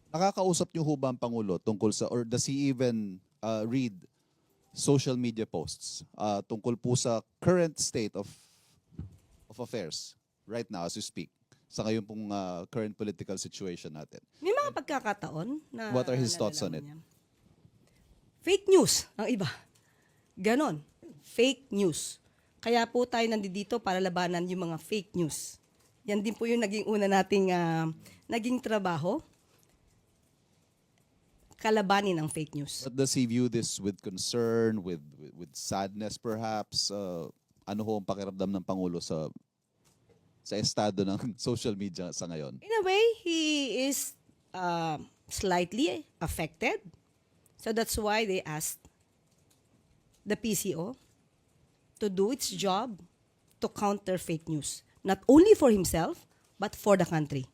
Nakakausap niyo ho ba ang Pangulo tungkol sa, or does he even read social media posts tungkol po sa current state of affairs right now as we speak, sa ngayon pong current political situation natin? May mga pagkakataon na What are his thoughts on it? nalalaman niya. Fake news ang iba. Ganon. Fake news. Kaya po tayo nandito para labanan yung mga fake news. Yan din po yung naging una nating naging trabaho. Kalabanin ang fake news. But does he view this with concern, with sadness perhaps? Ano ho ang pakiramdam ng Pangulo sa estado ng social media sa ngayon? In a way, he is slightly affected. So that's why they asked the PCO to do its job to counter fake news. Not only for himself, but for the country.